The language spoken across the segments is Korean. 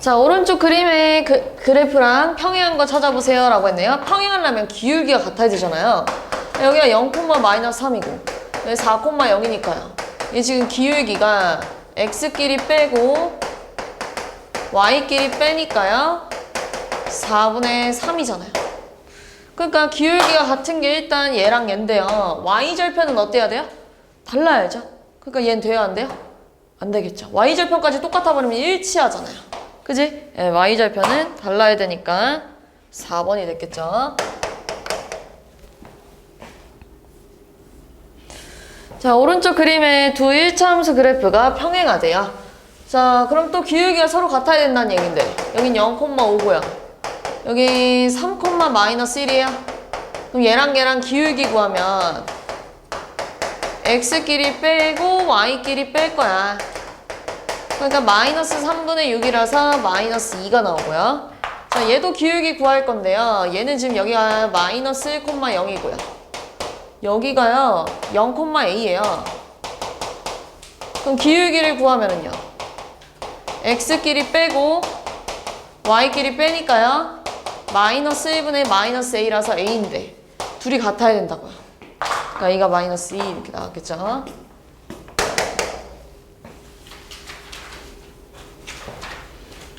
자, 오른쪽 그림의 그래프랑 평행한 거 찾아보세요 라고 했네요. 평행하려면 기울기가 같아야 되잖아요. 여기가 0,-3이고 여기 4,0이니까요. 이 지금 기울기가 x끼리 빼고 y끼리 빼니까요 4분의 3이잖아요. 그러니까 기울기가 같은 게 일단 얘랑 얘인데요. y절편은 어때야 돼요? 달라야죠. 그러니까 얘는 돼야 안 돼요? 안 되겠죠. y절편까지 똑같아 버리면 일치하잖아요. 그지? 네, y절편은 달라야 되니까 4번이 됐겠죠. 자, 오른쪽 그림의 두 일차함수 그래프가 평행하대요. 자, 그럼 또 기울기가 서로 같아야 된다는 얘긴데 여긴 0,5고요. 여기 3,-1이에요. 그럼 얘랑 기울기 구하면 x끼리 빼고 y끼리 뺄 거야. 그러니까 마이너스 3분의 6이라서 마이너스 2가 나오고요. 자, 얘도 기울기 구할 건데요. 얘는 지금 여기가 마이너스 1,0이고요. 여기가요 0,a예요. 그럼 기울기를 구하면은요 x끼리 빼고 y끼리 빼니까요 마이너스 1분의 마이너스 a라서 a인데 둘이 같아야 된다고요. 그러니까 a가 마이너스 2 이렇게 나왔겠죠.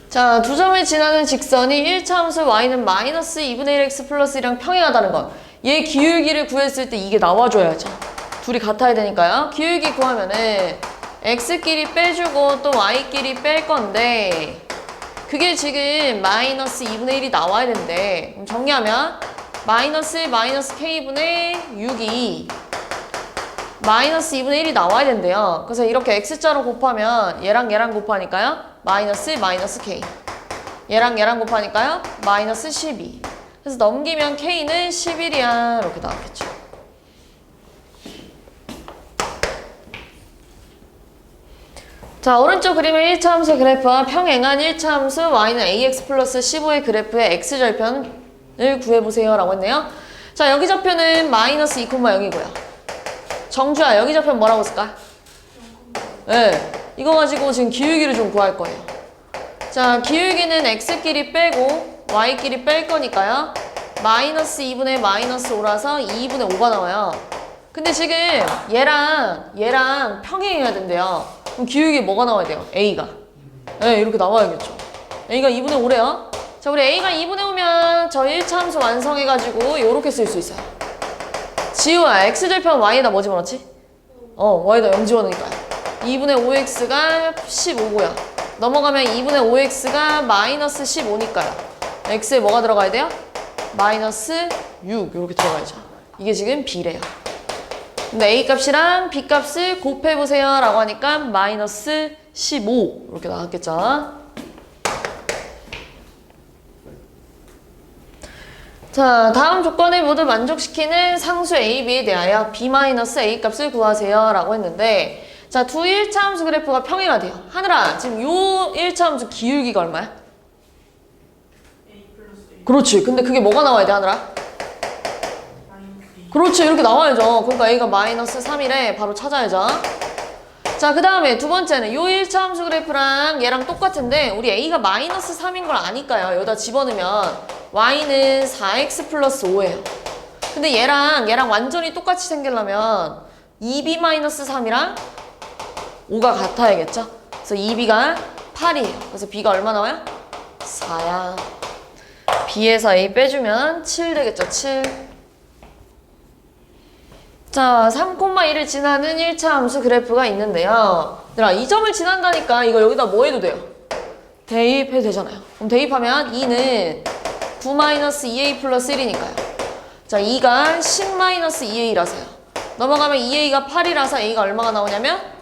자, 두 점을 지나는 직선이 1차 함수 y는 마이너스 2분의 1x 플러스 1이랑 평행하다는 건 얘 기울기를 구했을 때 이게 나와줘야죠. 둘이 같아야 되니까요. 기울기 구하면은 x끼리 빼주고 또 y끼리 뺄 건데 그게 지금 마이너스 2분의 1이 나와야 된대. 그럼 정리하면 마이너스 1 마이너스 k분의 6이 마이너스 2분의 1이 나와야 된대요. 그래서 이렇게 x자로 곱하면 얘랑 곱하니까요 마이너스 1 마이너스 k 얘랑 곱하니까요 마이너스 12. 그래서 넘기면 k는 11이야 이렇게 나왔겠죠. 자, 오른쪽 그림의 1차 함수 그래프와 평행한 1차 함수 y는 ax 플러스 15의 그래프의 x절편을 구해보세요 라고 했네요. 자, 여기 좌표는 마이너스 2,0이고요. 정주야, 여기 좌표는 뭐라고 쓸까? 네, 이거 가지고 지금 기울기를 좀 구할 거예요. 자, 기울기는 x끼리 빼고 y끼리 뺄 거니까요. 마이너스 2분의 마이너스 5라서 2분의 5가 나와요. 근데 지금 얘랑 평행해야 된대요. 그럼 기울기 뭐가 나와야 돼요? a가. 네, 이렇게 나와야겠죠. a가 2분의 5래요. 자, 우리 a가 2분의 5면 저 1차 함수 완성해가지고 이렇게 쓸 수 있어요. 지우야, x절편 y에다 뭐 집어넣지? y에다 0 집어넣으니까요. 2분의 5x가 15고요. 넘어가면 2분의 5x가 마이너스 15니까요. x에 뭐가 들어가야 돼요? 마이너스 6 이렇게 들어가야죠. 이게 지금 b래요. 근데 a 값이랑 b 값을 곱해보세요 라고 하니까 마이너스 15 이렇게 나왔겠죠. 자, 다음 조건을 모두 만족시키는 상수 a, b에 대하여 b-a 값을 구하세요 라고 했는데 자, 두 1차 함수 그래프가 평행하대요. 하늘아, 지금 요 1차 함수 기울기가 얼마야? a 플러스 a. 그렇지. 근데 그게 뭐가 나와야 돼, 하늘아? 그렇지. 이렇게 나와야죠. 그러니까 a가 마이너스 3이래. 바로 찾아야죠. 자, 그 다음에 두 번째는 요 1차 함수 그래프랑 얘랑 똑같은데 우리 a가 마이너스 3인 걸 아니까요. 여기다 집어넣으면 y는 4x 플러스 5예요. 근데 얘랑 완전히 똑같이 생기려면 2b-3이랑 5가 같아야겠죠? 그래서 2b가 8이에요. 그래서 b가 얼마 나와요? 4야. b에서 a 빼주면 7 되겠죠? 7. 자, 3,1을 지나는 1차 함수 그래프가 있는데요. 얘들아, 이 점을 지난다니까 이거 여기다 뭐 해도 돼요? 대입해도 되잖아요. 그럼 대입하면 2는 9-2a 플러스 1이니까요. 자, 2가 10-2a라서요. 넘어가면 2a가 8이라서 a가 얼마가 나오냐면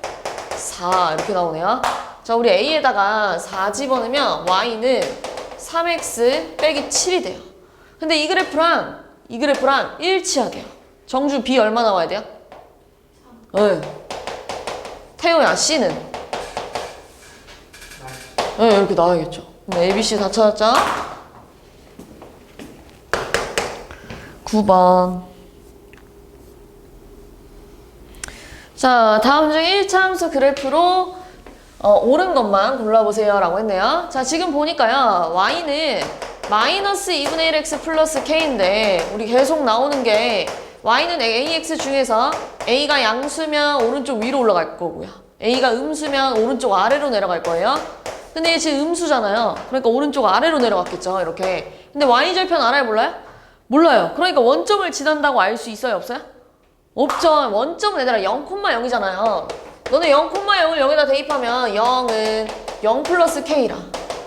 4 이렇게 나오네요. 자, 우리 a에다가 4 집어넣으면 y는 3x 빼기 7이 돼요. 근데 이 그래프랑 일치하게요. 정주 b 얼마 나와야 돼요? 3. 네. 태호야, c는? 네, 이렇게 나와야겠죠. 그럼 a, b, c 다 찾았죠? 9번. 자, 다음 중 1차 함수 그래프로 옳은 것만 골라보세요 라고 했네요. 자, 지금 보니까요. y는 마이너스 2분의 1x 플러스 k인데 우리 계속 나오는 게 y는 ax 중에서 a가 양수면 오른쪽 위로 올라갈 거고요. a가 음수면 오른쪽 아래로 내려갈 거예요. 근데 얘 지금 음수잖아요. 그러니까 오른쪽 아래로 내려갔겠죠. 이렇게. 근데 y절편 알아요? 몰라요? 몰라요. 그러니까 원점을 지난다고 알 수 있어요? 없어요? 없죠. 원점은 얘들아 0,0이잖아요. 너네 0,0을 여기다 대입하면 0은 0 플러스 k라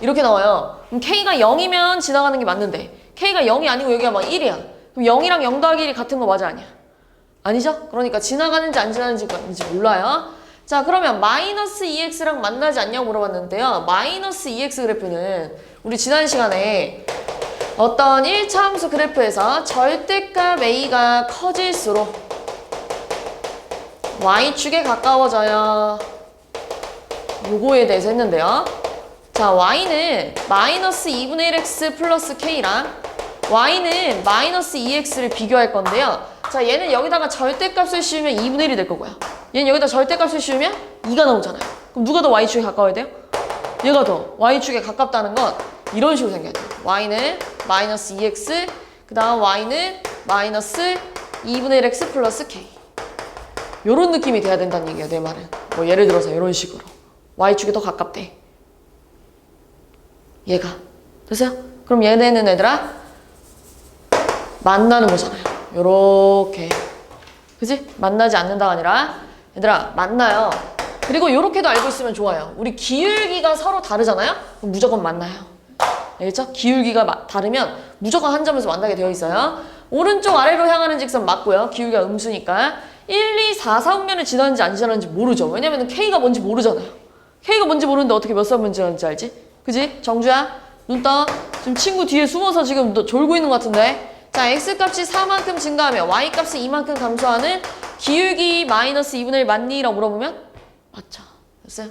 이렇게 나와요. 그럼 k가 0이면 지나가는 게 맞는데 k가 0이 아니고 여기가 막 1이야. 그럼 0이랑 0 더하기 1이 같은 거 맞아 아니야? 아니죠? 그러니까 지나가는지 안 지나가는지 몰라요. 자, 그러면 마이너스 2x랑 만나지 않냐고 물어봤는데요. 마이너스 2x 그래프는 우리 지난 시간에 어떤 1차 함수 그래프에서 절대값 a가 커질수록 y축에 가까워져요. 요거에 대해서 했는데요. 자, y는 마이너스 2분의 1x 플러스 k랑 y는 마이너스 2x를 비교할 건데요. 자, 얘는 여기다가 절대값을 씌우면 2분의 1이 될 거고요. 얘는 여기다 절대값을 씌우면 2가 나오잖아요. 그럼 누가 더 y축에 가까워야 돼요? 얘가 더 y축에 가깝다는 건 이런 식으로 생겨야 돼요. y는 마이너스 2x, 그 다음 y는 마이너스 2분의 1x 플러스 k. 요런 느낌이 돼야 된다는 얘기예요, 내 말은. 뭐 예를 들어서 이런 식으로. y축에 더 가깝대. 얘가. 됐어요? 그럼 얘네는 얘들아 만나는 거잖아요. 요렇게. 그지? 만나지 않는다가 아니라 얘들아 만나요. 그리고 요렇게도 알고 있으면 좋아요. 우리 기울기가 서로 다르잖아요? 그럼 무조건 만나요. 알겠죠? 기울기가 다르면 무조건 한 점에서 만나게 되어 있어요. 오른쪽 아래로 향하는 직선 맞고요. 기울기가 음수니까 1, 2, 4, 4분면을 지나는지 안 지나는지 모르죠. 왜냐면 K가 뭔지 모르잖아요. K가 뭔지 모르는데 어떻게 몇 사분면 지나는지 알지? 그지? 정주야? 눈 떠. 지금 친구 뒤에 숨어서 지금 너 졸고 있는 것 같은데. 자, X값이 4만큼 증가하면 Y값이 2만큼 감소하는 기울기 마이너스 2분의 1 맞니? 라고 물어보면 맞죠. 됐어요?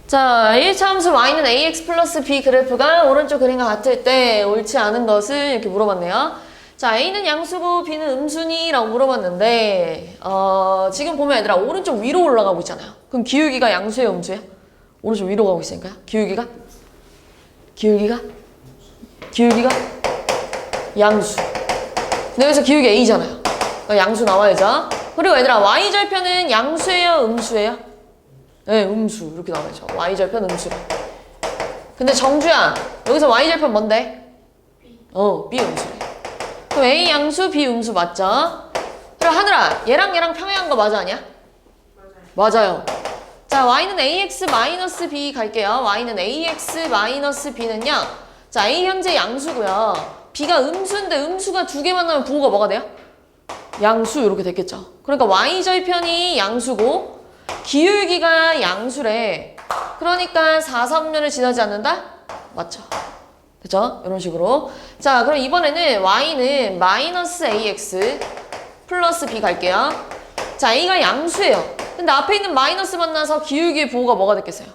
자, 1차 함수 y는 ax 플러스 b 그래프가 오른쪽 그림과 같을 때 옳지 않은 것을 이렇게 물어봤네요. 자, a는 양수고 b는 음수니? 라고 물어봤는데 지금 보면 얘들아 오른쪽 위로 올라가고 있잖아요. 그럼 기울기가 양수예요, 음수예요? 오른쪽 위로 가고 있으니까요. 기울기가 양수. 근데 여기서 기울기 a잖아요. 그러니까 양수 나와야죠. 그리고 얘들아 y절편은 양수예요, 음수예요? 네, 음수. 이렇게 나와야죠. y절편 음수래. 근데 정주야, 여기서 y절편 뭔데? B 음수래. 그럼 A 양수, B 음수 맞죠? 그럼 하늘아, 얘랑 평행한 거 맞아 아니야? 맞아요. 자, y는 ax 마이너스 b 갈게요. y는 ax 마이너스 b는요. 자, a 현재 양수고요. b가 음수인데 음수가 두 개 만나면 부호가 뭐가 돼요? 양수 이렇게 됐겠죠. 그러니까 y절편이 양수고 기울기가 양수래. 그러니까 4, 3면을 지나지 않는다? 맞죠? 그죠? 이런 식으로. 자, 그럼 이번에는 y는 마이너스 ax 플러스 b 갈게요. 자, a가 양수예요. 근데 앞에 있는 마이너스 만나서 기울기의 부호가 뭐가 됐겠어요?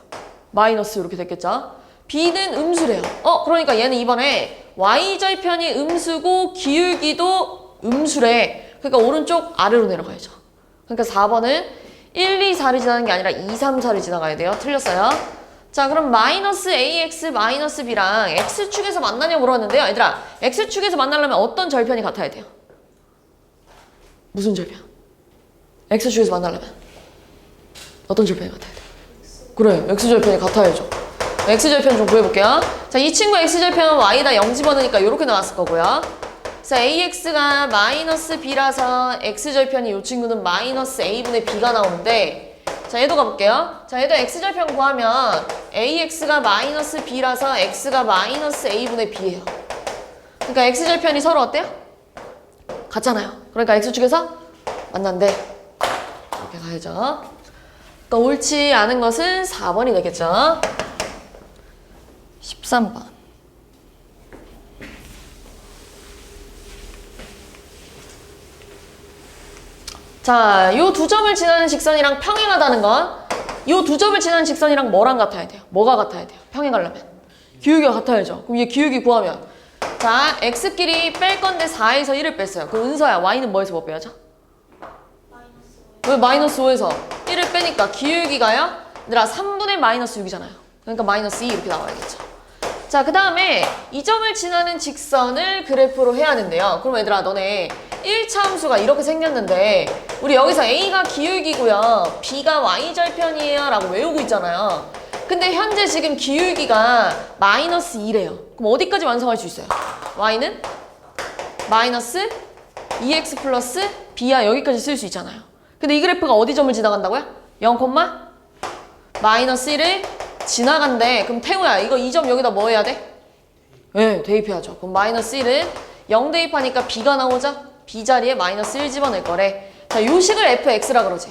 마이너스 이렇게 됐겠죠? b는 음수래요. 그러니까 얘는 이번에 y절편이 음수고 기울기도 음수래. 그러니까 오른쪽 아래로 내려가야죠. 그러니까 4번은 1, 2, 4를 지나는 게 아니라 2, 3, 4를 지나가야 돼요. 틀렸어요. 자, 그럼 마이너스 ax 마이너스 b랑 x축에서 만나냐고 물어봤는데요. 얘들아, x축에서 만나려면 어떤 절편이 같아야 돼요? 무슨 절편? x축에서 만나려면 어떤 절편이 같아야 돼요? 그래, x절편이 같아야죠. x절편 좀 구해볼게요. 자, 이 친구 x절편은 y다 0 집어넣으니까 이렇게 나왔을 거고요. 자, ax가 마이너스 b라서 x절편이 이 친구는 마이너스 a분의 b가 나오는데, 자, 얘도 가볼게요. 자, 얘도 x절편 구하면 ax가 마이너스 b라서 x가 마이너스 a분의 b예요. 그러니까 x절편이 서로 어때요? 같잖아요. 그러니까 x축에서 만난대. 이렇게 가야죠. 그러니까 옳지 않은 것은 4번이 되겠죠. 13번. 자, 요 두 점을 지나는 직선이랑 평행하다는 건 요 두 점을 지나는 직선이랑 뭐랑 같아야 돼요? 뭐가 같아야 돼요? 평행하려면 기울기가 같아야죠. 그럼 얘 기울기 구하면 자, x끼리 뺄 건데 4에서 1을 뺐어요. 그럼 은서야, y는 뭐에서 뭐 빼야죠? 왜 마이너스 5에서 1을 빼니까 기울기가요? 얘들아 3분의 마이너스 6이잖아요. 그러니까 마이너스 2 이렇게 나와야겠죠. 자, 그 다음에 이 점을 지나는 직선을 그래프로 해야 하는데요. 그럼 얘들아 너네 1차 함수가 이렇게 생겼는데 우리 여기서 A가 기울기고요. B가 Y절편이에요 라고 외우고 있잖아요. 근데 현재 지금 기울기가 마이너스 2래요. 그럼 어디까지 완성할 수 있어요? Y는 마이너스 2x 플러스 B야 여기까지 쓸 수 있잖아요. 근데 이 그래프가 어디 점을 지나간다고요? 0, 마이너스 1을 지나간대. 그럼 태우야 이거 이 점 여기다 뭐 해야 돼? 네, 대입해야죠. 그럼 마이너스 1은 0 대입하니까 B가 나오죠? B 자리에 마이너스 1 집어넣을 거래. 자, 요 식을 fx라 그러죠.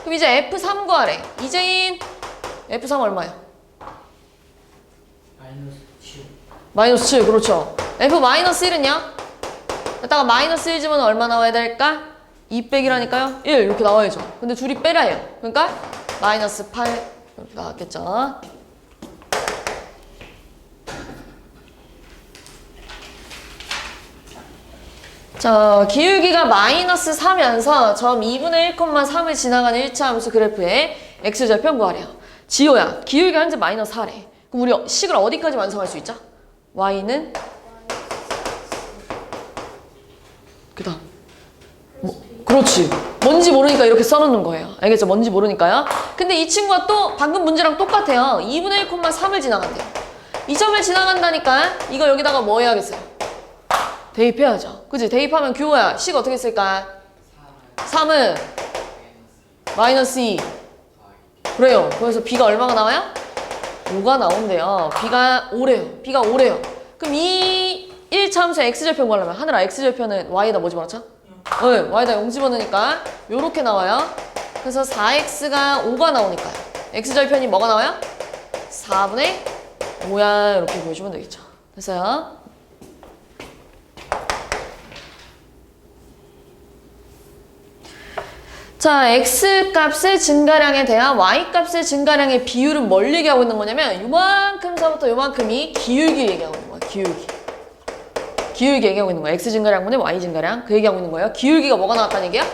그럼 이제 f3 구하래. 이재인 f3 얼마야? 마이너스 7, 그렇죠. f-1은요? 여기다가 마이너스 1 집어넣으면 얼마 나와야 될까? 2 빼기라니까요? 1 이렇게 나와야죠. 근데 둘이 빼라 해요. 그러니까 마이너스 8 이렇게 나왔겠죠. 자, 기울기가 마이너스 4면서 점 2분의 1,3을 지나가는 1차 함수 그래프의 x절편 구하래요. 지호야, 기울기가 현재 마이너스 4래. 그럼 우리 식을 어디까지 완성할 수 있죠? y는 그 다음 그렇지. 뭔지 모르니까 이렇게 써놓는 거예요. 알겠죠? 뭔지 모르니까요. 근데 이 친구가 또 방금 문제랑 똑같아요. 2분의 1,3을 지나간대요. 이 점을 지나간다니까 이거 여기다가 뭐 해야겠어요? 대입해야죠. 그치? 대입하면 규호야 식 어떻게 쓸까? 3은 마이너스 2 그래요. 그래서 B가 얼마가 나와요? 5가 나온대요. B가 5래요. B가 5래요. 그럼 이 1차 함수의 x절편 구하려면 하늘아 x절편은 y에다 뭐 집어넣죠? 네, y에다 0 집어넣으니까 요렇게 나와요. 그래서 4x가 5가 나오니까요. x절편이 뭐가 나와요? 4분의 5야 이렇게 보여주면 되겠죠. 됐어요? 자, x값의 증가량에 대한 y값의 증가량의 비율은 뭘 얘기하고 있는 거냐면 요만큼서부터 요만큼이 기울기 얘기하고 있는 거야. 기울기 얘기하고 있는 거야. x 증가량분의 y 증가량 그 얘기하고 있는 거예요. 기울기가 뭐가 나왔다는 얘기야?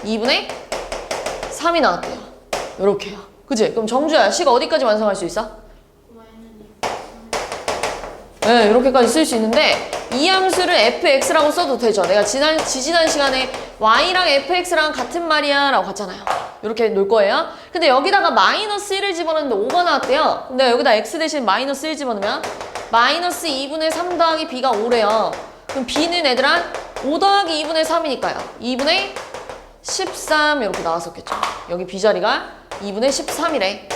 2분의 3이 나왔대요. 요렇게요. 그치? 그럼 정주야 식 어디까지 완성할 수 있어? 네, 이렇게까지 쓸 수 있는데 이 함수를 fx라고 써도 되죠. 내가 지난 시간에 y랑 fx랑 같은 말이야 라고 갔잖아요. 이렇게 놓을 거예요. 근데 여기다가 마이너스 1을 집어넣는데 5가 나왔대요. 근데 여기다 x 대신 마이너스 1 집어넣으면 마이너스 2분의 3 더하기 b가 5래요. 그럼 b는 얘들아 5 더하기 2분의 3이니까요. 2분의 13 이렇게 나왔었겠죠. 여기 b 자리가 2분의 13이래.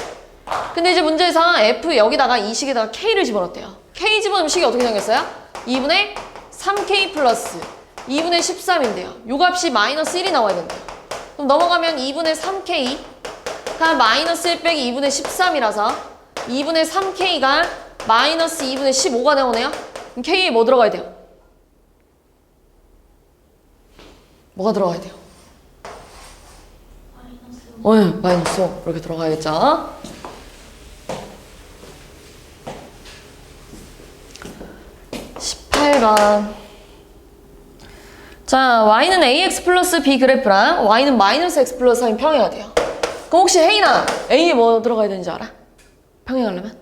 근데 이제 문제에서 f 여기다가 이 식에다가 k를 집어넣었대요. k 집어넣으면 식이 어떻게 생겼어요? 2분의 3k 플러스 2분의 13인데요. 요 값이 마이너스 1이 나와야 된대요. 그럼 넘어가면 2분의 3k가 마이너스 1 빼기 2분의 13이라서 2분의 3k가 마이너스 2분의 15가 나오네요. 그럼 k에 뭐 들어가야 돼요? 뭐가 들어가야 돼요? 네, 마이너스 5 이렇게 들어가야겠죠. 18번. 자, y는 ax 플러스 b 그래프랑 y는 마이너스 x 플러스 3이 평행해야 돼요. 그럼 혹시 혜인아, a에 뭐 들어가야 되는지 알아? 평행하려면?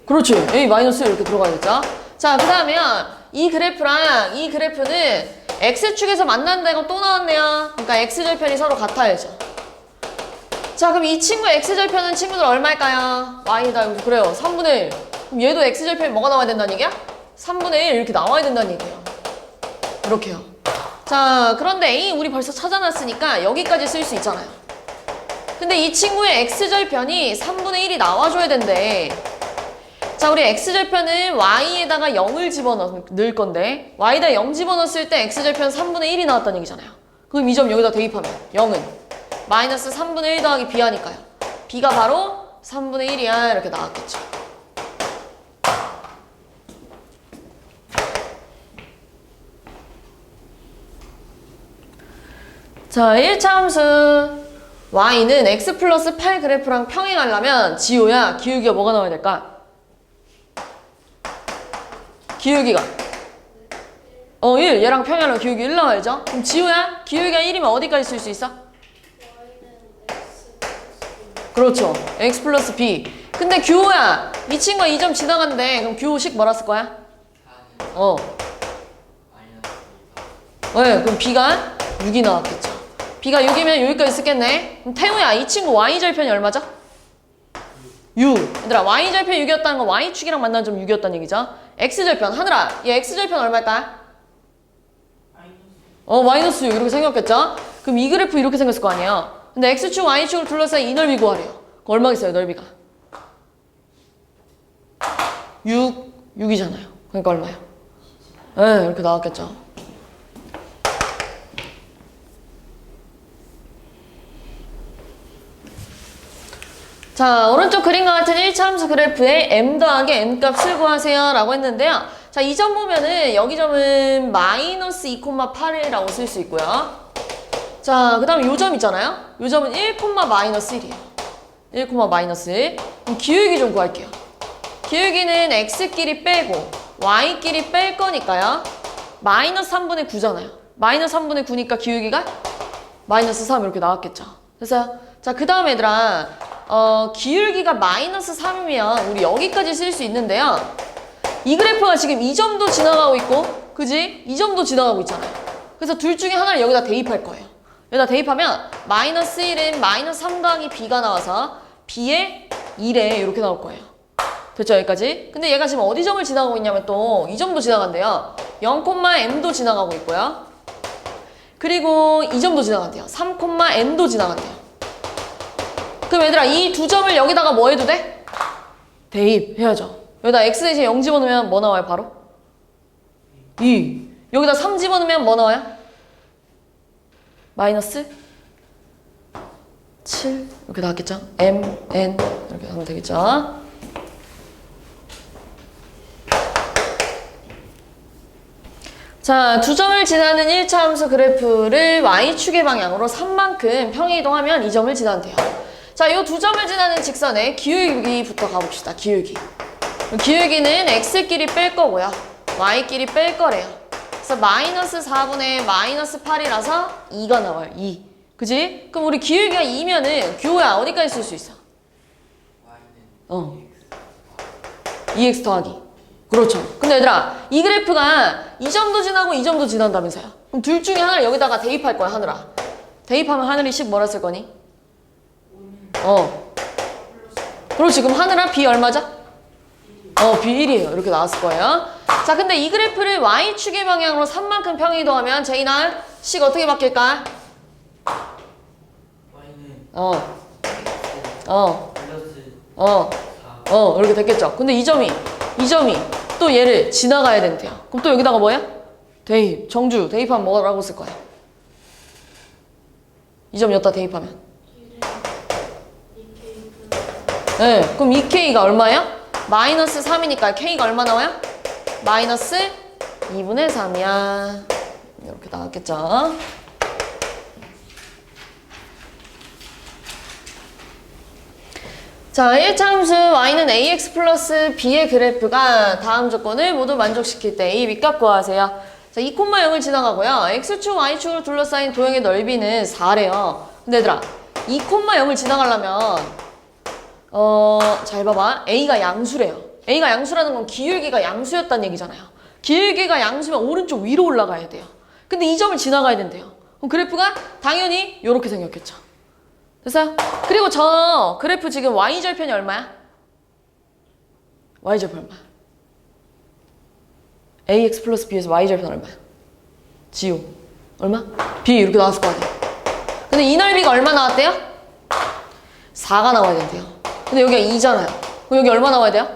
그렇지. a 마이너스 이렇게 들어가야겠죠. 자, 그 다음에 이 그래프랑 이 그래프는 x축에서 만난다는 건 또 나왔네요. 그러니까 x절편이 서로 같아야죠. 자, 그럼 이 친구의 x절편은 친구들 얼마일까요? y다. 그래요. 3분의 1. 그럼 얘도 x절편이 뭐가 나와야 된다는 얘기야? 3분의 1 이렇게 나와야 된다는 얘기예요. 이렇게요. 자, 그런데 A 우리 벌써 찾아놨으니까 여기까지 쓸 수 있잖아요. 근데 이 친구의 x절편이 3분의 1이 나와줘야 된대. 자, 우리 x절편은 y에다가 0을 집어넣을 건데 y에다 0 집어넣었을 때 x절편 3분의 1이 나왔다는 얘기잖아요. 그럼 이 점 여기다 대입하면 0은 마이너스 3분의 1 더하기 b 하니까요. b가 바로 3분의 1이야 이렇게 나왔겠죠. 자, 1차 함수 y는 x 플러스 8 그래프랑 평행하려면 지호야 기울기가 뭐가 나와야 될까? 기울기가 1. 얘랑 평행하면 기울기 1 나와야죠. 그럼 지우야, 기울기가 1이면 어디까지 쓸 수 있어? 그렇죠. x 플러스 b. 근데 규호야, 이 친구가 2점 지나간대. 그럼 규호식 뭐라 쓸 거야? 네, 그럼 b가 6이 나왔겠죠. b가 6이면 여기까지 쓰겠네. 그럼 태우야, 이 친구 y절편이 얼마죠? 6. 얘들아, y절편 6이었다는 건 y축이랑 만난 점 6이었다는 얘기죠. x절편, 하늘아, 얘 x절편 얼마일까? 마이너스 6 이렇게 생겼겠죠? 그럼 이 그래프 이렇게 생겼을 거 아니에요. 근데 x축, y축을 둘러싸인 이 넓이 구하래요. 그럼 얼마겠어요, 넓이가? 6이잖아요. 그러니까 얼마요? 네, 이렇게 나왔겠죠. 자, 오른쪽 그림과 같은 1차 함수 그래프에 m 더하기 n 값을 구하세요 라고 했는데요. 자, 이 점 보면은 여기 점은 마이너스 2,8이라고 쓸 수 있고요. 자, 그 다음에 요 점 있잖아요. 요 점은 1, 마이너스 1이에요. 1, 마이너스 1. 그럼 기울기 좀 구할게요. 기울기는 x끼리 빼고 y끼리 뺄 거니까요. 마이너스 3분의 9잖아요. 마이너스 3분의 9니까 기울기가 마이너스 3 이렇게 나왔겠죠. 됐어요? 자, 그 다음 얘들아, 기울기가 마이너스 3이면 우리 여기까지 쓸 수 있는데요. 이 그래프가 지금 이 점도 지나가고 있고, 그지? 이 점도 지나가고 있잖아요. 그래서 둘 중에 하나를 여기다 대입할 거예요. 여기다 대입하면 마이너스 1은 마이너스 3 더하기 b가 나와서 b에 1에 이렇게 나올 거예요. 됐죠? 여기까지? 근데 얘가 지금 어디 점을 지나가고 있냐면 또 이 점도 지나간대요. 0,m도 지나가고 있고요. 그리고 이 점도 지나간대요. 3,n도 지나간대요. 그럼 얘들아, 이 두 점을 여기다가 뭐 해도 돼? 대입해야죠. 여기다 x 대신 0 집어넣으면 뭐 나와요, 바로? 2. 여기다 3 집어넣으면 뭐 나와요? 마이너스 7. 이렇게 나왔겠죠? m, n. 이렇게 하면 되겠죠? 자, 두 점을 지나는 1차 함수 그래프를 y축의 방향으로 3만큼 평이동하면 이 점을 지난대요. 자, 이 두 점을 지나는 직선의 기울기부터 가봅시다. 기울기는 x끼리 뺄 거고요. y끼리 뺄 거래요. 그래서 마이너스 4분의 마이너스 8이라서 2가 나와요. 2. 그지? 그럼 우리 기울기가 2면은 규호야, 어디까지 쓸 수 있어? 2x 더하기. 그렇죠. 근데 얘들아, 이 그래프가 이 점도 지나고 이 점도 지난다면서요. 그럼 둘 중에 하나를 여기다가 대입할 거야, 하늘아. 대입하면 하늘이 식 뭐라 쓸 거니? 그렇지. 그럼 하늘아, b 얼마죠? b 1이에요. 이렇게 나왔을 거예요. 자, 근데 이 그래프를 y축의 방향으로 3만큼 평이동하면 제이날 식 어떻게 바뀔까? 이렇게 됐겠죠. 근데 이 점이 또 얘를 지나가야 된대요. 그럼 또 여기다가 뭐야? 대입, 정주 대입하면 뭐라고 쓸 거야? 이 점 여기다 대입하면. 네, 그럼 2k가 얼마예요? 마이너스 3이니까 k가 얼마 나와요? 마이너스 2분의 3이야. 이렇게 나왔겠죠. 자, 1차 함수 y는 ax 플러스 b의 그래프가 다음 조건을 모두 만족시킬 때 a, b값 구하세요. 자, 2,0을 지나가고요. x축, y축으로 둘러싸인 도형의 넓이는 4래요. 근데 얘들아, 2,0을 지나가려면 잘 봐봐. a가 양수래요. a가 양수라는 건 기울기가 양수였다는 얘기잖아요. 기울기가 양수면 오른쪽 위로 올라가야 돼요. 근데 이 점을 지나가야 된대요. 그럼 그래프가 당연히 이렇게 생겼겠죠. 됐어요? 그리고 저 그래프 지금 y절편이 얼마야? y절편 얼마야? ax 플러스 b에서 y절편 얼마야? 지우 얼마? b 이렇게 나왔을 거 아니야. 근데 이 넓이가 얼마 나왔대요? 4가 나와야 된대요. 근데 여기가 2잖아요. 그럼 여기 얼마 나와야 돼요?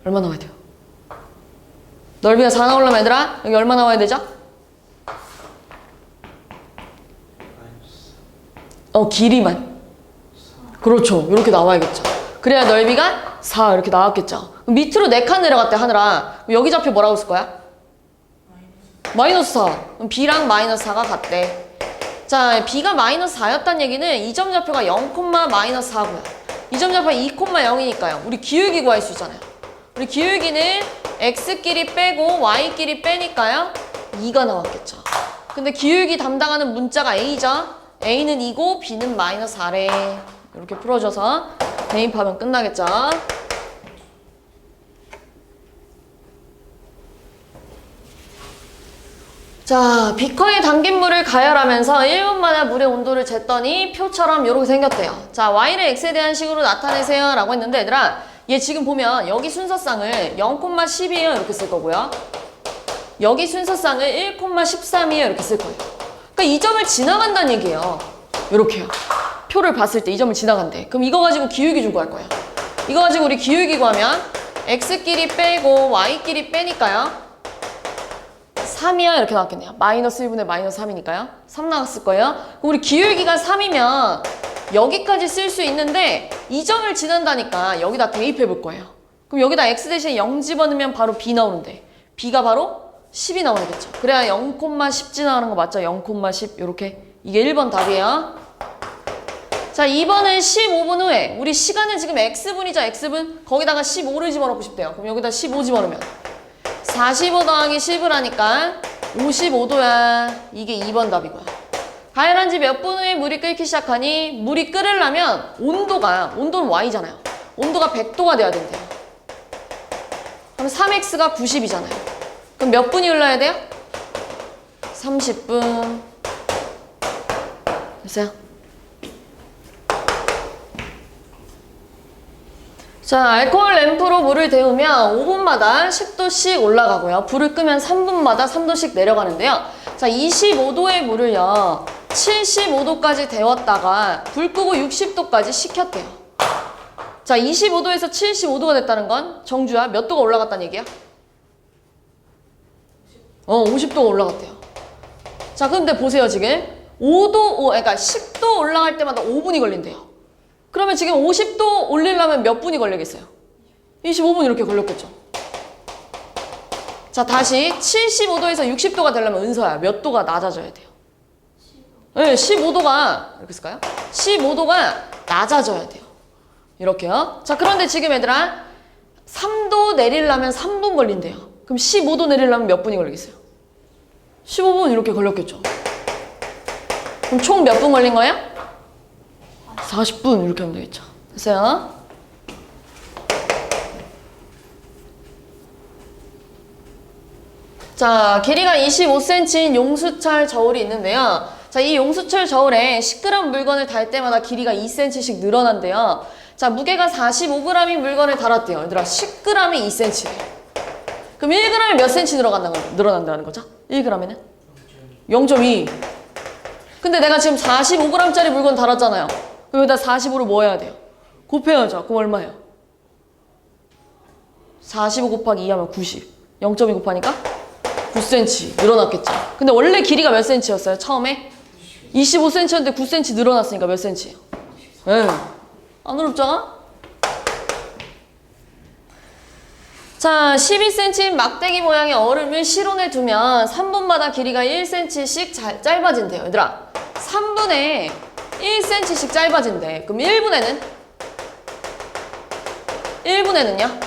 얼마 나와야 돼요? 넓이가 4 나오려면 얘들아 여기 얼마 나와야 되죠? 길이만. 그렇죠. 이렇게 나와야겠죠. 그래야 넓이가 4 이렇게 나왔겠죠. 그럼 밑으로 4칸 내려갔대 하늘아. 그럼 여기 좌표 뭐라고 쓸 거야? 마이너스 4. 그럼 b랑 마이너스 4가 같대. 자, b가 마이너스 4였다는 얘기는 이 점 좌표가 0, 마이너스 4고요. 이 점 좌표가 2, 0이니까요. 우리 기울기 구할 수 있잖아요. 우리 기울기는 x끼리 빼고 y끼리 빼니까요. 2가 나왔겠죠. 근데 기울기 담당하는 문자가 a죠. a는 2고 b는 마이너스 4래. 이렇게 풀어줘서 대입하면 끝나겠죠. 자, 비커에 담긴 물을 가열하면서 1분마다 물의 온도를 쟀더니 표처럼 이렇게 생겼대요. 자, y를 x에 대한 식으로 나타내세요 라고 했는데 얘들아, 얘 지금 보면 여기 순서쌍을 0,10이에요 이렇게 쓸 거고요. 여기 순서쌍을 1,13이에요 이렇게 쓸 거예요. 그러니까 이 점을 지나간다는 얘기예요. 이렇게요. 표를 봤을 때 이 점을 지나간대. 그럼 이거 가지고 기울기 좀 구할 거예요. 이거 가지고 우리 기울기 구하면 x끼리 빼고 y끼리 빼니까요. 3이야 이렇게 나왔겠네요. 마이너스 1분의 마이너스 3이니까요. 3 나왔을 거예요. 그럼 우리 기울기가 3이면 여기까지 쓸 수 있는데 이 점을 지난다니까 여기다 대입해 볼 거예요. 그럼 여기다 x 대신에 0 집어넣으면 바로 b 나오는데 b가 바로 10이 나와야겠죠. 그래야 0,10 지나가는 거 맞죠? 0,10 이렇게. 이게 1번 답이에요. 자, 2번은 15분 후에 우리 시간은 지금 x분이죠. x분. 거기다가 15를 집어넣고 싶대요. 그럼 여기다 15 집어넣으면 45 더하기 10을 하니까 55도야. 이게 2번 답이고요. 가열한 지 몇 분 후에 물이 끓기 시작하니 물이 끓으려면 온도는 y잖아요. 온도가 100도가 돼야 된대요. 그럼 3x가 90이잖아요. 그럼 몇 분이 흘러야 돼요? 30분. 됐어요? 자, 알코올 램프로 물을 데우면 5분마다 10도씩 올라가고요. 불을 끄면 3분마다 3도씩 내려가는데요. 자, 25도의 물을요. 75도까지 데웠다가 불 끄고 60도까지 식혔대요. 자, 25도에서 75도가 됐다는 건 정주야 몇 도가 올라갔다는 얘기야? 50도가 올라갔대요. 자, 근데 보세요 지금 5도, 그러니까 10도 올라갈 때마다 5분이 걸린대요. 그러면 지금 50도 올리려면 몇 분이 걸리겠어요? 25분 이렇게 걸렸겠죠. 자, 다시 75도에서 60도가 되려면 은서야 몇 도가 낮아져야 돼요? 네, 15도가 이렇게 쓸까요? 15도가 낮아져야 돼요. 이렇게요. 자, 그런데 지금 얘들아 3도 내리려면 3분 걸린대요. 그럼 15도 내리려면 몇 분이 걸리겠어요? 15분 이렇게 걸렸겠죠. 그럼 총 몇 분 걸린 거예요? 40분 이렇게 하면 되겠죠. 됐어요? 자, 길이가 25cm인 용수철 저울이 있는데요. 자, 이 용수철 저울에 10g 물건을 달 때마다 길이가 2cm씩 늘어난대요. 자, 무게가 45g인 물건을 달았대요. 얘들아, 10g이 2cm래. 그럼 1g이 몇 cm 늘어난다는 거죠? 1g에는? 0.2. 근데 내가 지금 45g짜리 물건 달았잖아요. 그럼 여기다 45를 뭐 해야 돼요? 곱해야죠. 그럼 얼마예요? 45 곱하기 2 하면 90. 0.2 곱하니까 9cm 늘어났겠죠. 근데 원래 길이가 몇 cm였어요? 처음에? 25cm였는데 9cm 늘어났으니까 몇 cm예요? 안 어렵잖아? 자, 12cm 막대기 모양의 얼음을 실온에 두면 3분마다 길이가 1cm씩 짧아진대요. 얘들아, 3분의 1cm씩 짧아진대. 그럼 1분에는? 1분에는요?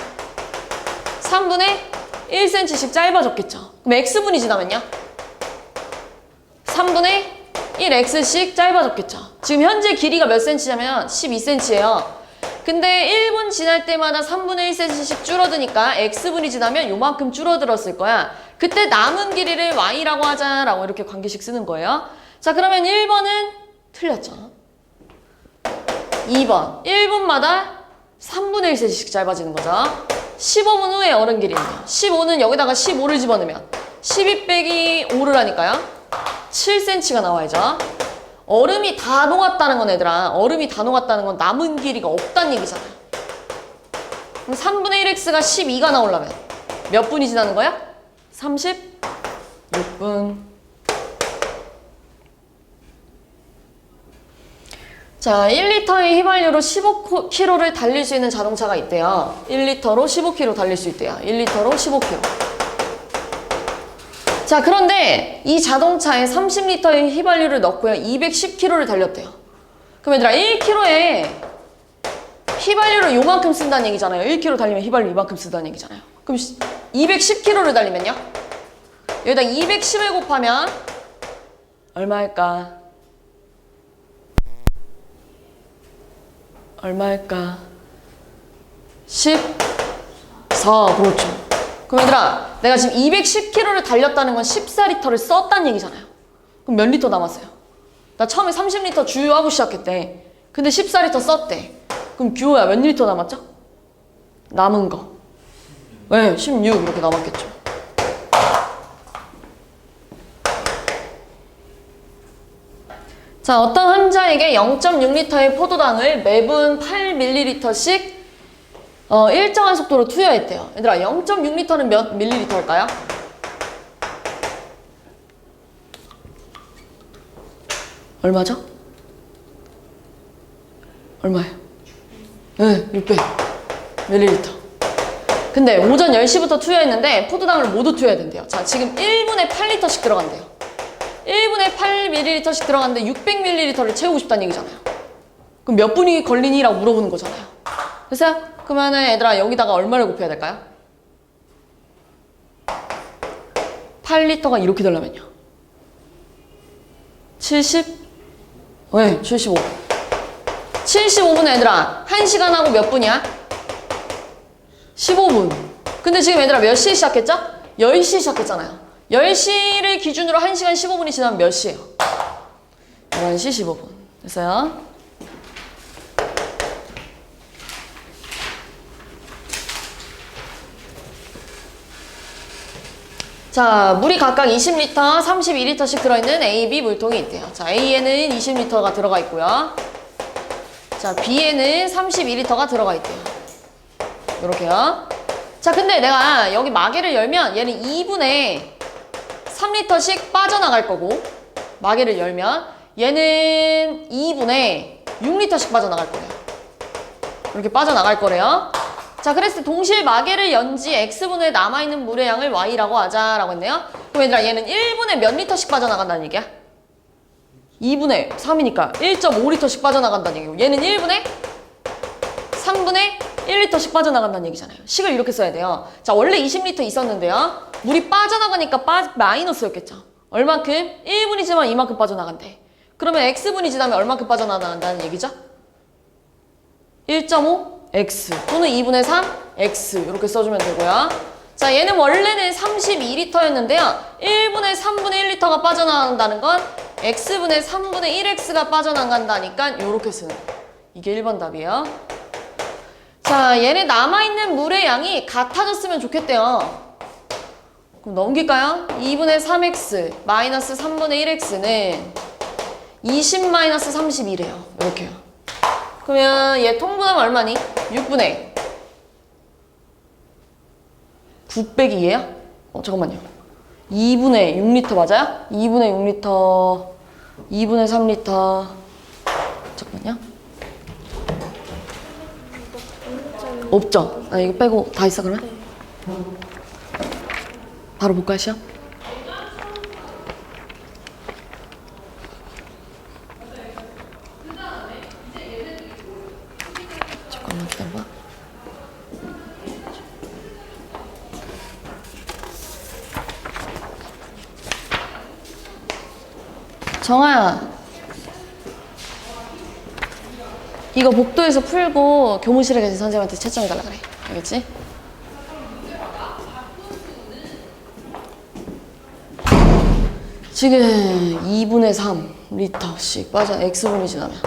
3분의 1cm씩 짧아졌겠죠. 그럼 x분이 지나면요? 3분의 1x씩 짧아졌겠죠. 지금 현재 길이가 몇 cm냐면 12cm예요. 근데 1분 지날 때마다 3분의 1cm씩 줄어드니까 x분이 지나면 요만큼 줄어들었을 거야. 그때 남은 길이를 y라고 하자라고 이렇게 관계식 쓰는 거예요. 자, 그러면 1번은 틀렸죠. 2번 1분마다 3분의 1cm씩 짧아지는 거죠. 15분 후에 얼음 길이는요. 15는 여기다가 15를 집어넣으면 12 빼기 5를 하니까요. 7cm가 나와야죠. 얼음이 다 녹았다는 건 얘들아, 얼음이 다 녹았다는 건 남은 길이가 없다는 얘기잖아요. 그럼 3분의 1x가 12가 나오려면 몇 분이 지나는 거야? 36분. 자, 1리터의 휘발유로 15km를 달릴 수 있는 자동차가 있대요. 1리터로 15km 달릴 수 있대요. 1리터로 15km. 자, 그런데 이 자동차에 30리터의 휘발유를 넣고요. 210km를 달렸대요. 그럼 얘들아, 1km에 휘발유를 요만큼 쓴다는 얘기잖아요. 1km 달리면 휘발유 이만큼 쓰다는 얘기잖아요. 그럼 210km를 달리면요? 여기다 210을 곱하면 얼마일까? 얼마일까? 14. 그렇죠. 그럼 얘들아, 내가 지금 210km를 달렸다는 건 14리터를 썼다는 얘기잖아요. 그럼 몇 리터 남았어요? 나 처음에 30리터 주유하고 시작했대. 근데 14리터 썼대. 그럼 규호야 몇 리터 남았죠? 남은 거. 네, 16 이렇게 남았겠죠. 자, 어떤 환자에게 0.6리터의 포도당을 매분 8ml씩 일정한 속도로 투여했대요. 얘들아, 0.6리터는 몇 밀리리터일까요? 얼마죠? 얼마예요? 네, 600 밀리리터. 근데 오전 10시부터 투여했는데 포도당을 모두 투여해야 된대요. 자, 지금 1분에 8리터씩 들어간대요. 1분에 8ml씩 들어갔는데 600ml를 채우고 싶다는 얘기잖아요. 그럼 몇 분이 걸리니? 라고 물어보는 거잖아요. 됐어요? 그러면은 얘들아 여기다가 얼마를 곱해야 될까요? 8리터가 이렇게 되려면요 70? 네, 75. 75분 얘들아 1시간 하고 몇 분이야? 15분. 근데 지금 얘들아 몇 시에 시작했죠? 10시에 시작했잖아요. 10시를 기준으로 1시간 15분이 지나면 몇 시예요? 11시 15분. 됐어요? 자, 물이 각각 20리터, 32리터씩 들어있는 A, B 물통이 있대요. 자, A에는 20리터가 들어가 있고요. 자, B에는 32리터가 들어가 있대요. 요렇게요. 자, 근데 내가 여기 마개를 열면 얘는 2분의 3리터씩 빠져나갈 거고, 마개를 열면 얘는 2분의 6리터씩 빠져나갈 거예요. 이렇게 빠져나갈 거래요. 자, 그랬을 때 동시에 마개를 연지 X분의 남아있는 물의 양을 Y라고 하자라고 했네요. 그럼 얘들아 얘는 1분에 몇 리터씩 빠져나간다는 얘기야? 2분의 3이니까 1.5리터씩 빠져나간다는 얘기고, 얘는 1분에 3분의 1리터씩 빠져나간다는 얘기잖아요. 식을 이렇게 써야 돼요. 자, 원래 20리터 있었는데요. 물이 빠져나가니까 마이너스였겠죠. 얼만큼? 1분이 지나면 이만큼 빠져나간대. 그러면 X분이 지나면 얼만큼 빠져나간다는 얘기죠? 1.5 X 또는 2분의 3 X 이렇게 써주면 되고요. 자, 얘는 원래는 32리터였는데요. 1분의 3분의 1리터가 빠져나간다는 건 X분의 3분의 1X가 빠져나간다니까 이렇게 쓰는 거예요. 이게 1번 답이에요. 자, 얘네 남아있는 물의 양이 같아졌으면 좋겠대요. 그럼 넘길까요? 2분의 3x 마이너스 3분의 1x는 20 마이너스 31이에요. 이렇게요. 그러면 얘 통분하면 얼마니? 6분의 9 빼기 2예요? 잠깐만요. 2분의 6리터 맞아요? 2분의 6리터 2분의 3리터 잠깐만요. 없죠? 아, 이거 빼고 다 있어 그러면? 바로 볼까요, 시험? 잠깐만 기다려봐. 정아야, 이거 복도에서 풀고 교무실에 계신 선생님한테 채점해달라 그래. 알겠지? 지금 2분의 3리터씩 빠져 X분이 지나면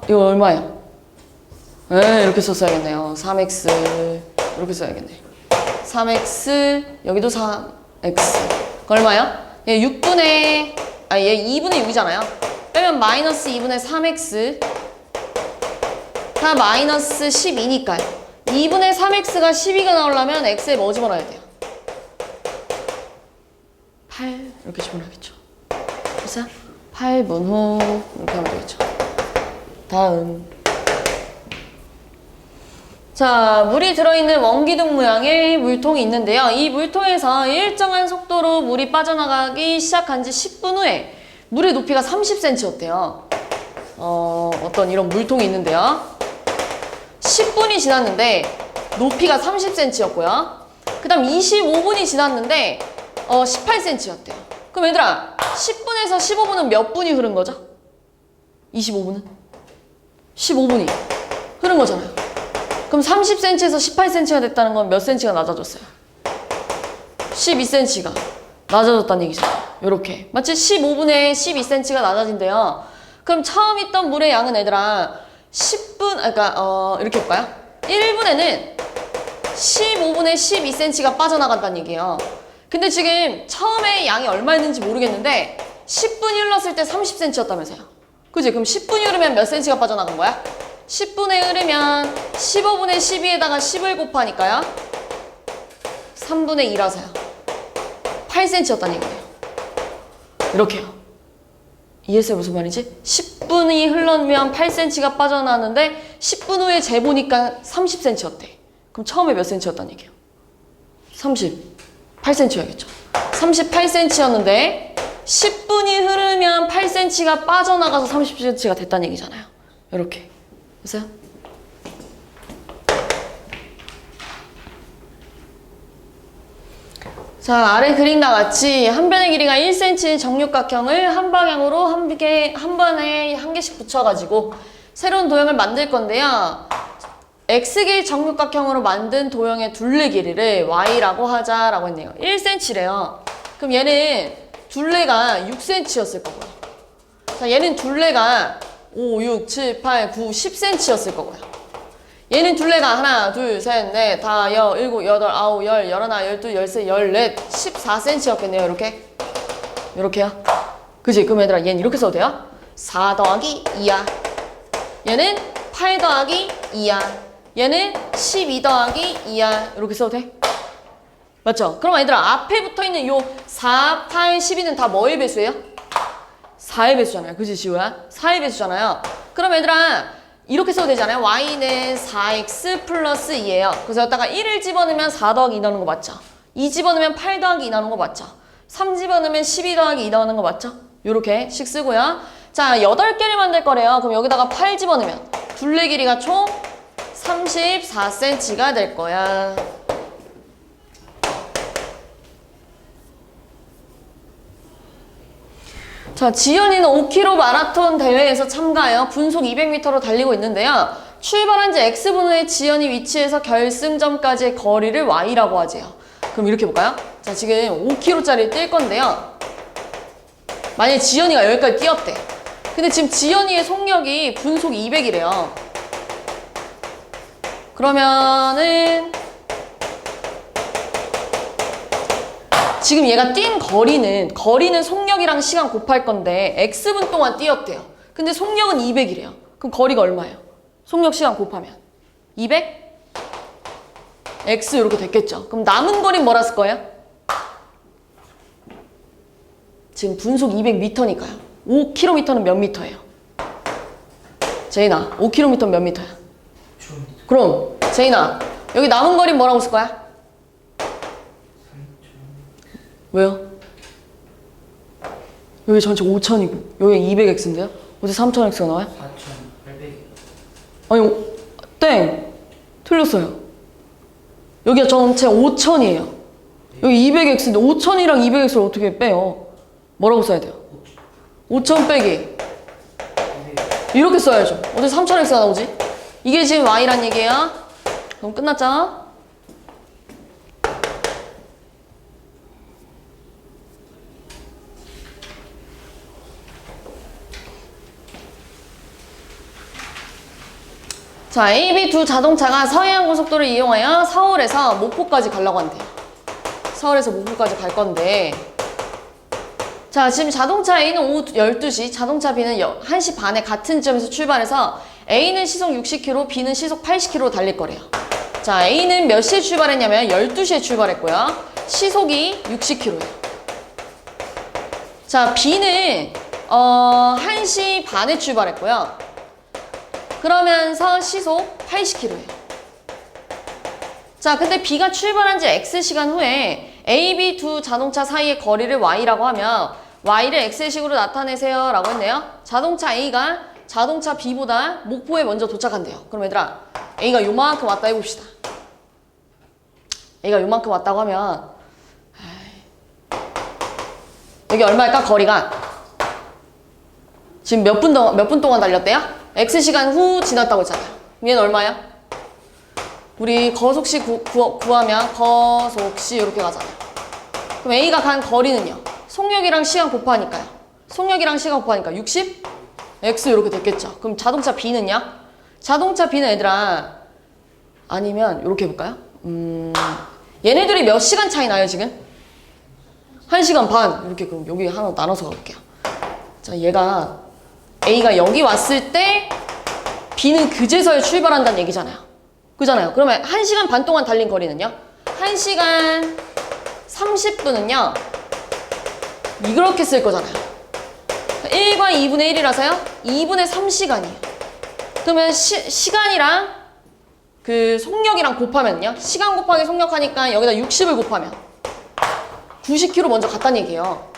이거 얼마예요? 네, 이렇게 썼어야겠네요. 3X 이렇게 써야겠네. 3X 여기도 3X 그 얼마야? 얘 6분의 얘 2분의 6이잖아요. 빼면 마이너스 2분의 3X 다 마이너스 12니까요. 2분의 3X가 12가 나오려면 X에 뭐 집어넣어야 돼요? 8 이렇게 집어넣겠죠. 그래서 8분 후 이렇게 하면 되겠죠. 다음. 자, 물이 들어있는 원기둥 모양의 물통이 있는데요. 이 물통에서 일정한 속도로 물이 빠져나가기 시작한 지 10분 후에 물의 높이가 30cm였대요. 어떤 이런 물통이 있는데요. 10분이 지났는데 높이가 30cm였고요. 그 다음 25분이 지났는데 18cm였대요. 그럼 얘들아 10분에서 15분은 몇 분이 흐른 거죠? 25분은? 15분이 흐른 거잖아요. 그럼 30cm에서 18cm가 됐다는 건 몇 cm가 낮아졌어요? 12cm가 낮아졌다는 얘기잖아요. 요렇게 맞지? 15분에 12cm가 낮아진대요. 그럼 처음 있던 물의 양은 얘들아 10분, 이렇게 볼까요? 1분에는 15분에 12cm가 빠져나간다는 얘기예요. 근데 지금 처음에 양이 얼마였는지 모르겠는데 10분이 흘렀을 때 30cm였다면서요. 그지? 그럼 10분이 흐르면 몇 cm가 빠져나간 거야? 10분에 흐르면 15분의 12에다가 10을 곱하니까요. 3분의 2라서요. 8cm였다는 얘기예요. 이렇게요. 이해했어요? 무슨 말이지? 10분이 흘러면 8cm가 빠져나왔는데 10분 후에 재보니까 30cm였대. 그럼 처음에 몇 cm였다는 얘기예요? 38cm여야겠죠. 38cm였는데 10분이 흐르면 8cm가 빠져나가서 30cm가 됐다는 얘기잖아요. 이렇게. 됐어요? 자, 아래 그림과 같이 한 변의 길이가 1cm인 정육각형을 한 방향으로 한 번에 한 개씩 붙여가지고 새로운 도형을 만들 건데요. X길 정육각형으로 만든 도형의 둘레 길이를 Y라고 하자라고 했네요. 1cm래요. 그럼 얘는 둘레가 6cm였을 거고요. 자, 얘는 둘레가 5, 6, 7, 8, 9, 10cm였을 거고요. 얘는 둘레가 하나, 둘, 셋, 넷, 다, 여, 일곱, 여덟, 아홉, 열, 열하나, 열둘, 열세, 열넷, 14cm였겠네요. 이렇게. 이렇게요. 그지? 그럼 얘들아, 얘는 이렇게 써도 돼요? 4 더하기 2야. 얘는 8 더하기 2야. 얘는 12 더하기 2야. 이렇게 써도 돼? 맞죠? 그럼 얘들아, 앞에 붙어있는 요 4, 8, 12는 다 뭐의 배수예요? 4의 배수잖아요. 그지, 지우야? 4의 배수잖아요. 그럼 얘들아, 이렇게 써도 되잖아요. Y는 4X 플러스 2예요. 그래서 여기다가 1을 집어넣으면 4 더하기 2 나오는 거 맞죠? 2 집어넣으면 8 더하기 2 나오는 거 맞죠? 3 집어넣으면 12 더하기 2 나오는 거 맞죠? 요렇게 식 쓰고요. 자, 8개를 만들 거래요. 그럼 여기다가 8 집어넣으면 둘레 길이가 총 34cm가 될 거야. 자, 지연이는 5km 마라톤 대회에서 참가해요. 분속 200m로 달리고 있는데요. 출발한 지 X분 후에 지연이 위치해서 결승점까지의 거리를 Y라고 하재요. 그럼 이렇게 볼까요? 자, 지금 5km짜리 뛸 건데요. 만약에 지연이가 여기까지 뛰었대. 근데 지금 지연이의 속력이 분속 200이래요. 그러면은 지금 얘가 뛴 거리는 속력이랑 시간 곱할 건데 X분 동안 뛰었대요. 근데 속력은 200이래요. 그럼 거리가 얼마예요? 속력 시간 곱하면 200? X 이렇게 됐겠죠. 그럼 남은 거리는 뭐라 쓸 거예요? 지금 분속 200m니까요. 5km는 몇 미터예요? 제인아, 5km는 몇 미터야? 그럼 제인아, 여기 남은 거리는 뭐라고 쓸 거야? 왜요? 여기 전체 5,000이고 여기 200x인데요? 어디 3,000x가 나와요? 4,800. 아니, 땡! 틀렸어요. 여기가 전체 5,000이에요. 여기 200x인데 5,000이랑 200x를 어떻게 빼요? 뭐라고 써야 돼요? 5,000 빼기 이렇게 써야죠. 어디 3,000x가 나오지? 이게 지금 y란 얘기예요. 그럼 끝났죠? 자, AB 두 자동차가 서해안 고속도로를 이용하여 서울에서 목포까지 가려고 한대요. 서울에서 목포까지 갈 건데, 자, 지금 자동차 A는 오후 12시, 자동차 B는 1시 반에 같은 지점에서 출발해서 A는 시속 60km, B는 시속 80km로 달릴 거래요. 자, A는 몇 시에 출발했냐면 12시에 출발했고요. 시속이 60km예요. 자, B는 1시 반에 출발했고요. 그러면서 시속 80km예요. 자, 근데 B가 출발한 지 X시간 후에 A, B 두 자동차 사이의 거리를 Y라고 하면 Y를 X식으로 나타내세요 라고 했네요. 자동차 A가 자동차 B보다 목포에 먼저 도착한대요. 그럼 얘들아, A가 요만큼 왔다 해봅시다. A가 요만큼 왔다고 하면 여기 얼마일까? 거리가 지금 몇 분 동안 달렸대요? X시간 후 지났다고 했잖아요. 얘는 얼마야? 우리 거속시 구하면 거속시 이렇게 가잖아요. 그럼 A가 간 거리는요? 속력이랑 시간 곱하니까요. 속력이랑 시간 곱하니까 60? X 이렇게 됐겠죠. 그럼 자동차 B는요? 자동차 B는 얘들아 아니면 이렇게 해볼까요? 얘네들이 몇 시간 차이 나요 지금? 1시간 반 이렇게. 그럼 여기 하나 나눠서 가볼게요. 자, 얘가 A가 여기 왔을 때 B는 그제서야 출발한다는 얘기잖아요. 그잖아요. 그러면 1시간 반 동안 달린 거리는요? 1시간 30분은요 이렇게 쓸 거잖아요. 1과 2분의 1이라서요 2분의 3시간이에요. 그러면 시간이랑 그 속력이랑 곱하면요, 시간 곱하기 속력 하니까 여기다 60을 곱하면 90km 먼저 갔다는 얘기예요.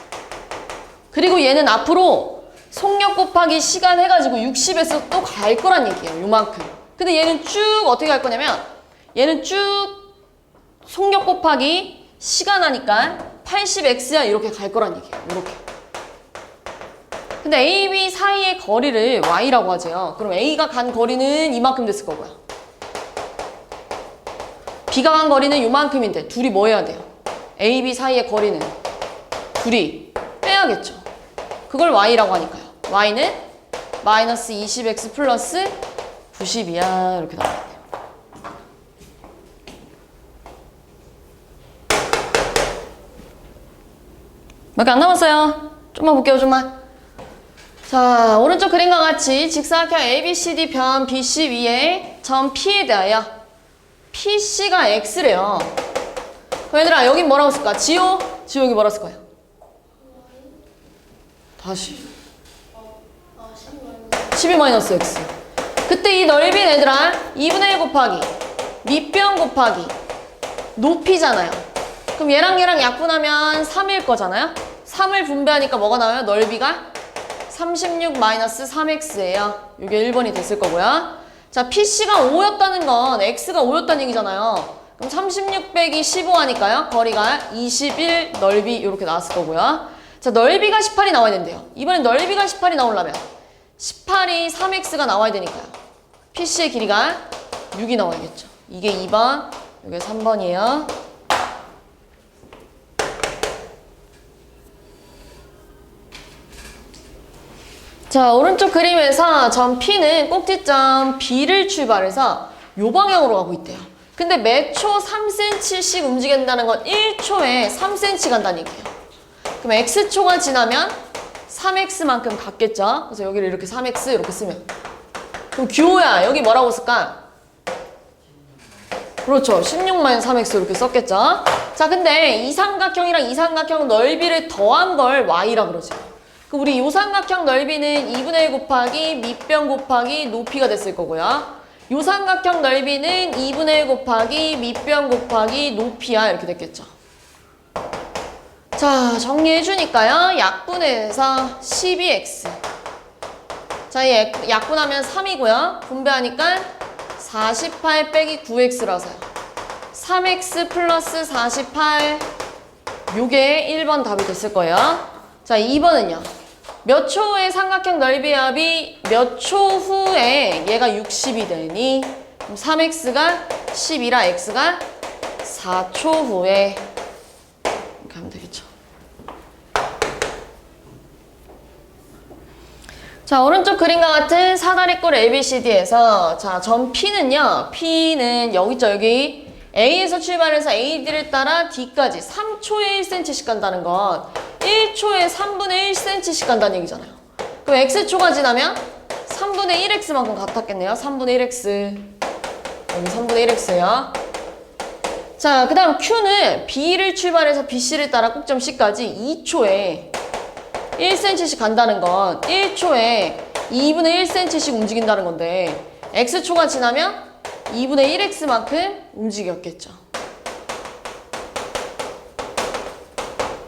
그리고 얘는 앞으로 속력 곱하기 시간 해가지고 60에서 또 갈 거란 얘기예요. 요만큼. 근데 얘는 쭉 어떻게 갈 거냐면 얘는 쭉 속력 곱하기 시간 하니까 80x야 이렇게 갈 거란 얘기예요. 이렇게. 근데 A, B 사이의 거리를 y라고 하죠. 그럼 A가 간 거리는 이만큼 됐을 거고요. B가 간 거리는 요만큼인데 둘이 뭐 해야 돼요? A, B 사이의 거리는 둘이 빼야겠죠. 그걸 y라고 하니까요. y는 마이너스 20x 플러스 90이야 이렇게 나와요. 몇 개 안 남았어요. 좀만 볼게요, 좀만. 자, 오른쪽 그림과 같이 직사각형 ABCD 변 BC 위에 점 P에 대하여 PC가 X래요. 그럼 얘들아, 여긴 뭐라고 쓸까? 지호 여기 뭐라고 쓸 거예요? 다시 12-X. 그때 이 넓이는 얘들아 2분의 1 곱하기 밑변 곱하기 높이잖아요. 그럼 얘랑 약분하면 3일 거잖아요. 3을 분배하니까 뭐가 나와요? 넓이가 36-3x예요. 이게 1번이 됐을 거고요. 자, PC가 5였다는 건 X가 5였다는 얘기잖아요. 그럼 36 빼기 15 하니까요. 거리가 21 넓이 이렇게 나왔을 거고요. 자, 넓이가 18이 나와야 된대요. 이번엔 넓이가 18이 나오려면 18이 3x가 나와야 되니까요. PC의 길이가 6이 나와야겠죠. 이게 2번, 이게 3번이에요. 자, 오른쪽 그림에서 점 P는 꼭지점 B를 출발해서 요 방향으로 가고 있대요. 근데 매 초 3cm씩 움직인다는 건 1초에 3cm 간다는 얘기예요. 그럼 x초가 지나면 3x만큼 갔겠죠? 그래서 여기를 이렇게 3x 이렇게 쓰면. 그럼 규호야, 여기 뭐라고 쓸까? 그렇죠. 16-3x 이렇게 썼겠죠? 자, 근데 이 삼각형이랑 이 삼각형 넓이를 더한 걸 y라 그러죠. 그럼 우리 이 삼각형 넓이는 2분의 1 곱하기 밑변 곱하기 높이가 됐을 거고요. 이 삼각형 넓이는 2분의 1 곱하기 밑변 곱하기 높이야 이렇게 됐겠죠. 자, 정리해 주니까요. 약분해서 12x. 자, 얘 약분하면 3이고요. 분배하니까 48 빼기 9x라서요. 3x 플러스 48. 요게 1번 답이 됐을 거예요. 자, 2번은요. 몇 초의 삼각형 넓이의 합이 몇 초 후에 얘가 60이 되니 그럼 3x가 10이라 x가 4초 후에 이렇게 하면 되겠죠. 자, 오른쪽 그림과 같은 사다리꼴 ABCD에서 자, 점 P는 여기 있죠. 여기 A에서 출발해서 AD를 따라 D까지 3초에 1cm씩 간다는 건 1초에 3분의 1cm씩 간다는 얘기잖아요. 그럼 X초가 지나면 3분의 1X만큼 같았겠네요. 3분의 1X. 여기 3분의 1X예요. 자, 그 다음 Q는 B를 출발해서 BC를 따라 꼭점 C까지 2초에 1cm씩 간다는 건 1초에 2분의 1cm씩 움직인다는 건데 X초가 지나면 2분의 1X만큼 움직였겠죠.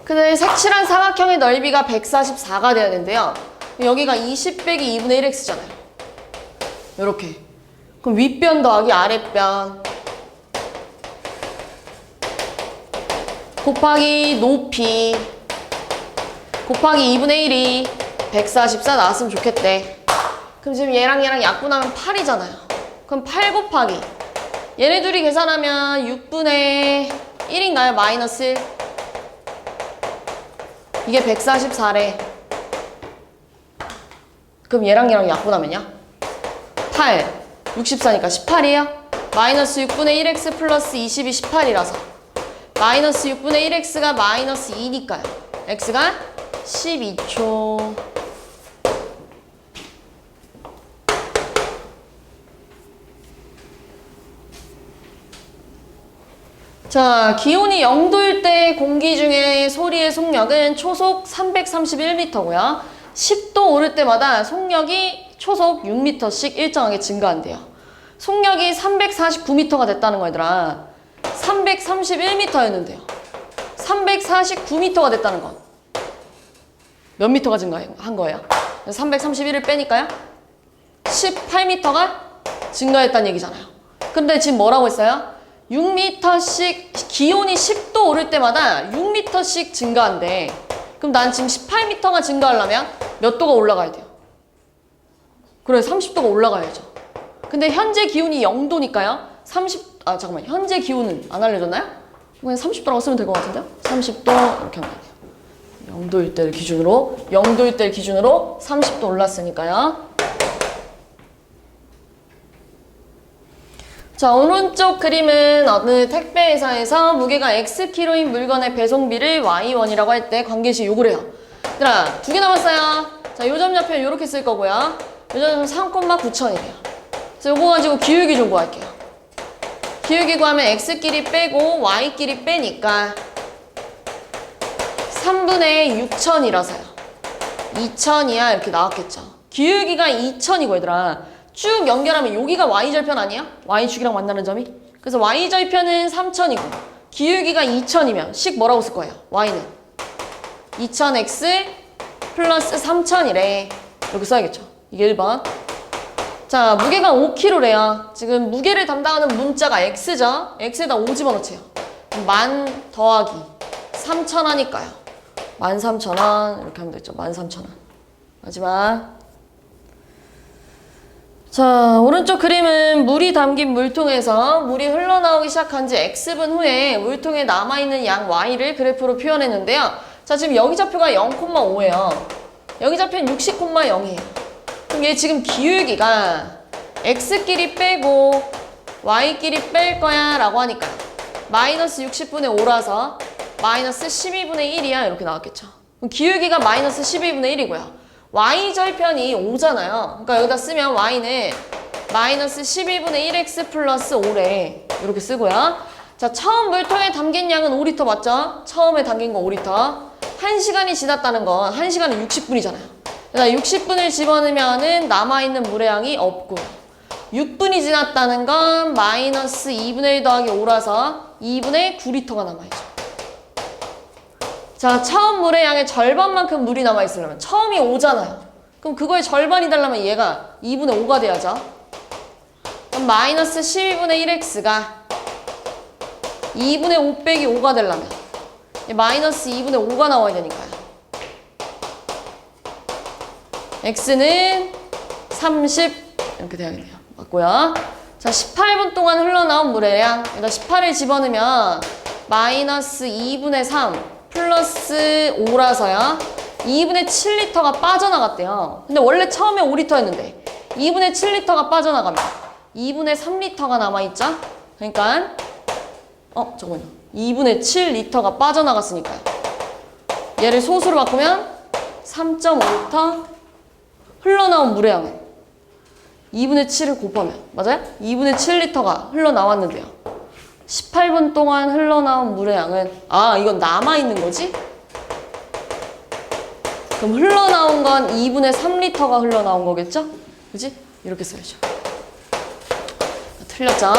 근데 색칠한 사각형의 넓이가 144가 돼야 되는데요. 여기가 20 빼기 2분의 1X잖아요. 이렇게. 그럼 윗변 더하기 아랫변 곱하기 높이 곱하기 2분의 1이 144 나왔으면 좋겠대. 그럼 지금 얘랑 얘랑 약분하면 8이잖아요. 그럼 8 곱하기 얘네 둘이 계산하면 6분의 1인가요? 마이너스 1. 이게 144래. 그럼 얘랑 얘랑 약분하면요? 8, 64니까 18이에요? 마이너스 6분의 1x 플러스 20이 18이라서 마이너스 6분의 1x가 마이너스 2니까요. x가 12초. 자, 기온이 0도일 때 공기 중에 소리의 속력은 초속 331m고요. 10도 오를 때마다 속력이 초속 6m씩 일정하게 증가한대요. 속력이 349m가 됐다는 거 얘들아. 331m였는데요. 349m가 됐다는 건 몇 미터가 증가한 거예요? 331을 빼니까요. 18m가 증가했다는 얘기잖아요. 근데 지금 뭐라고 했어요? 6m씩 기온이 10도 오를 때마다 6m씩 증가한대. 그럼 난 지금 18m가 증가하려면 몇 도가 올라가야 돼요? 그래, 30도가 올라가야죠. 근데 현재 기온이 0도니까요. 잠깐만. 현재 기온은 안 알려줬나요? 그냥 30도라고 쓰면 될 것 같은데요? 30도 이렇게 하면 돼요. 0도일 때를 기준으로 30도 올랐으니까요. 자, 오른쪽 그림은 어느 택배회사에서 무게가 X키로인 물건의 배송비를 Y1이라고 할 때 관계식 요구래요. 얘들아, 2개 남았어요. 자, 요점 좌표 이렇게 쓸 거고요. 요점 3,9천이래요. 그래서 요거 가지고 기울기 좀 구할게요. 기울기 구하면 X끼리 빼고 Y끼리 빼니까 3분의 6천이라서요. 2천이야 이렇게 나왔겠죠. 기울기가 2천이고 얘들아. 쭉 연결하면 여기가 Y절편 아니야? Y축이랑 만나는 점이? 그래서 Y절편은 3천이고 기울기가 2천이면 식 뭐라고 쓸 거예요? Y는 2000x 플러스 3천이래. 이렇게 써야겠죠. 이게 1번. 자, 무게가 5kg래요. 지금 무게를 담당하는 문자가 X죠? X에다 5 집어넣지요. 10,000 더하기 3,000 하니까요. 13,000원 이렇게 하면 되죠. 13,000원. 마지막. 자, 오른쪽 그림은 물이 담긴 물통에서 물이 흘러나오기 시작한 지 X분 후에 물통에 남아있는 양 Y를 그래프로 표현했는데요. 자, 지금 여기 좌표가 0,5예요. 여기 좌표는 60,0이에요. 그럼 얘 지금 기울기가 X끼리 빼고 Y끼리 뺄 거야 라고 하니까 마이너스 60분의 5라서 마이너스 12분의 1이야 이렇게 나왔겠죠. 그럼 기울기가 마이너스 12분의 1이고요. Y절편이 5잖아요. 그러니까 여기다 쓰면 Y는 마이너스 12분의 1x 플러스 5래. 이렇게 쓰고요. 자, 처음 물통에 담긴 양은 5리터 맞죠? 처음에 담긴 거 5리터. 1시간이 지났다는 건 1시간은 60분이잖아요. 그래서 60분을 집어넣으면 남아있는 물의 양이 없고요. 6분이 지났다는 건 마이너스 2분의 1 더하기 5라서 2분의 9리터가 남아있죠. 자, 처음 물의 양의 절반만큼 물이 남아있으려면 처음이 5잖아요. 그럼 그거의 절반이 되려면 얘가 2분의 5가 돼야죠. 그럼 마이너스 12분의 1x가 2분의 5 빼기 5가 되려면 마이너스 2분의 5가 나와야 되니까요. x는 30 이렇게 돼야겠네요. 맞고요. 자, 18분 동안 흘러나온 물의 양 여기다 18을 집어넣으면 마이너스 2분의 3 플러스 5라서요. 2분의 7리터가 빠져나갔대요. 근데 원래 처음에 5리터였는데 2분의 7리터가 빠져나가면 2분의 3리터가 남아있죠? 그러니까 잠깐만요. 2분의 7리터가 빠져나갔으니까요. 얘를 소수로 바꾸면 3.5리터 흘러나온 물의 양은 2분의 7을 곱하면 맞아요? 2분의 7리터가 흘러나왔는데요. 18분 동안 흘러나온 물의 양은 이건 남아있는 거지? 그럼 흘러나온 건 2분의 3리터가 흘러나온 거겠죠? 그지? 이렇게 써야죠. 틀렸죠?